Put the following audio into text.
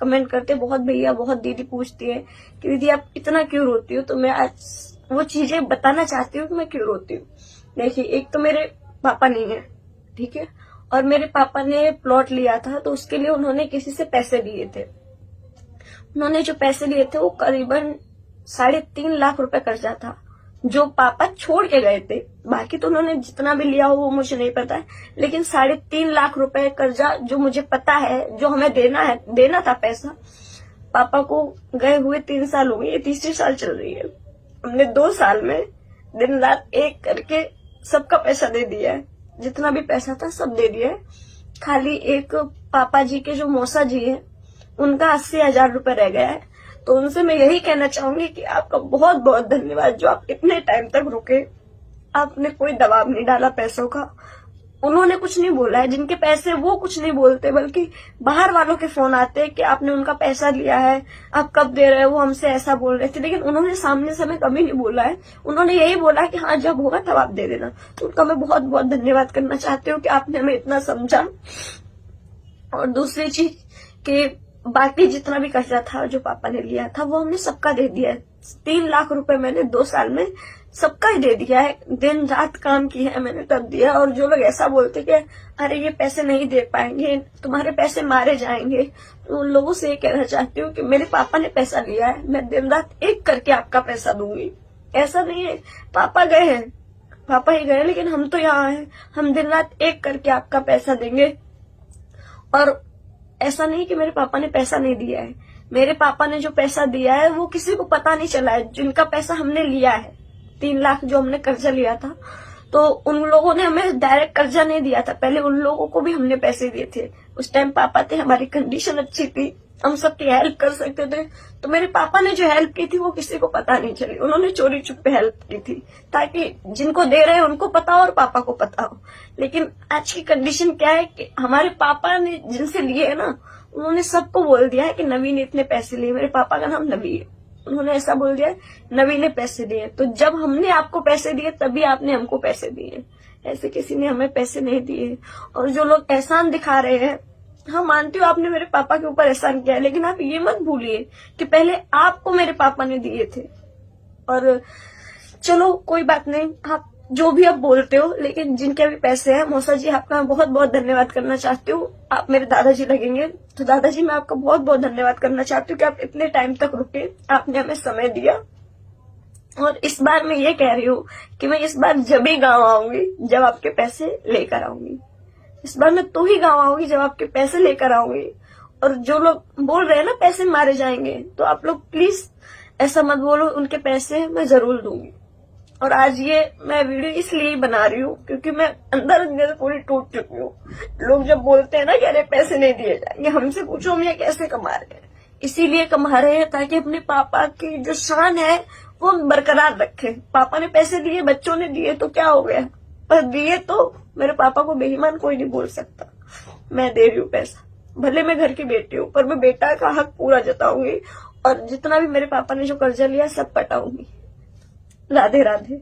Comment करते, बहुत भैया बहुत दीदी पूछती है कि दीदी आप इतना क्यों रोती हो। तो मैं आज वो चीजें बताना चाहती हूँ कि मैं क्यों रोती हूँ। देखिए, एक तो मेरे पापा नहीं है, ठीक है, और मेरे पापा ने प्लॉट लिया था तो उसके लिए उन्होंने किसी से पैसे लिए थे। उन्होंने जो पैसे लिए थे वो करीबन 3.5 लाख रुपए कर्जा था जो पापा छोड़ के गए थे। बाकी तो उन्होंने जितना भी लिया हो वो मुझे नहीं पता है, लेकिन 3.5 लाख रुपए कर्जा जो मुझे पता है, जो हमें देना था पैसा। पापा को गए हुए 3 साल हो गए, ये तीसरी साल चल रही है। हमने 2 साल में दिन रात एक करके सबका पैसा दे दिया है, जितना भी पैसा था सब दे दिया है। खाली एक पापा जी के जो मौसा जी है उनका 80,000 रुपए रह गया है। तो उनसे मैं यही कहना चाहूंगी कि आपका बहुत बहुत धन्यवाद जो आप इतने टाइम तक रुके। आपने कोई दबाव नहीं डाला पैसों का, उन्होंने कुछ नहीं बोला है। जिनके पैसे वो कुछ नहीं बोलते, बल्कि बाहर वालों के फोन आते हैं कि आपने उनका पैसा लिया है, आप कब दे रहे हो, वो हमसे ऐसा बोल रहे थे। लेकिन उन्होंने सामने से हमें कभी नहीं बोला है, उन्होंने यही बोला कि हाँ जब होगा तब आप दे देना। तो उनका मैं बहुत बहुत धन्यवाद करना चाहती हूँ कि आपने हमें इतना समझा। और दूसरी चीज कि बाकी जितना भी कर्जा था जो पापा ने लिया था वो हमने सबका दे दिया है। 3 लाख रुपए मैंने 2 साल में सबका ही दे दिया है। दिन रात काम की है मैंने, तब दिया। और जो लोग ऐसा बोलते कि अरे ये पैसे नहीं दे पाएंगे, तुम्हारे पैसे मारे जाएंगे, तो उन लोगों से ये कहना चाहती हूँ कि मेरे पापा ने पैसा लिया है, मैं दिन रात एक करके आपका पैसा दूंगी। ऐसा नहीं है पापा गए हैं, पापा ही गए, लेकिन हम तो यहाँ हैं, हम दिन रात एक करके आपका पैसा देंगे। और ऐसा नहीं कि मेरे पापा ने पैसा नहीं दिया है, मेरे पापा ने जो पैसा दिया है वो किसी को पता नहीं चला है। जिनका पैसा हमने लिया है 3 लाख जो हमने कर्जा लिया था, तो उन लोगों ने हमें डायरेक्ट कर्जा नहीं दिया था, पहले उन लोगों को भी हमने पैसे दिए थे। उस टाइम पापा थे, हमारी कंडीशन अच्छी थी, हम सबकी हेल्प कर सकते थे। तो मेरे पापा ने जो हेल्प की थी वो किसी को पता नहीं चली, उन्होंने चोरी छुपे हेल्प की थी ताकि जिनको दे रहे हैं उनको पता हो और पापा को पता हो। लेकिन आज की कंडीशन क्या है कि हमारे पापा ने जिनसे लिए है ना, उन्होंने सबको बोल दिया है कि नवी ने इतने पैसे लिए। मेरे पापा का नाम नवी है, उन्होंने ऐसा बोल दिया नवी ने पैसे दिए। तो जब हमने आपको पैसे दिए तभी आपने हमको पैसे दिए, ऐसे किसी ने हमें पैसे नहीं दिए। और जो लोग एहसान दिखा रहे हैं, हाँ मानती हूँ आपने मेरे पापा के ऊपर एहसान किया है, लेकिन आप ये मत भूलिए कि पहले आपको मेरे पापा ने दिए थे। और चलो कोई बात नहीं, आप जो भी आप बोलते हो, लेकिन जिनके भी पैसे हैं, मौसा जी आपका बहुत बहुत धन्यवाद करना चाहती हूँ। आप मेरे दादाजी लगेंगे, तो दादाजी मैं आपका बहुत बहुत धन्यवाद करना चाहती हूँ कि आप इतने टाइम तक रुके, आपने हमें समय दिया। और इस बार मैं ये कह रही हूँ कि मैं इस बार जब ही गाँव आऊंगी जब आपके पैसे लेकर आऊंगी। इस बार मैं तो ही गाँव आऊंगी जब आपके पैसे लेकर आऊंगी। और जो लोग बोल रहे हैं ना पैसे मारे जाएंगे, तो आप लोग प्लीज ऐसा मत बोलो, उनके पैसे मैं जरूर दूंगी। और आज ये मैं वीडियो इसलिए बना रही हूँ क्योंकि मैं अंदर अंदर पूरी टूट चुकी हूँ। लोग जब बोलते हैं ना कि अरे पैसे नहीं दिए जाएंगे, हमसे पूछो हम ये कैसे कमा रहे हैं। इसीलिए कमा रहे हैं ताकि अपने पापा की जो शान है वो बरकरार रखे। पापा ने पैसे दिए, बच्चों ने दिए तो क्या हो गया, पर दिए तो मेरे पापा को बेईमान कोई नहीं बोल सकता। मैं दे रही हूँ पैसा, भले मैं घर की बेटी हूँ, पर मैं बेटा का हक पूरा जताऊंगी। और जितना भी मेरे पापा ने जो कर्जा लिया सब पटाऊंगी। राधे राधे।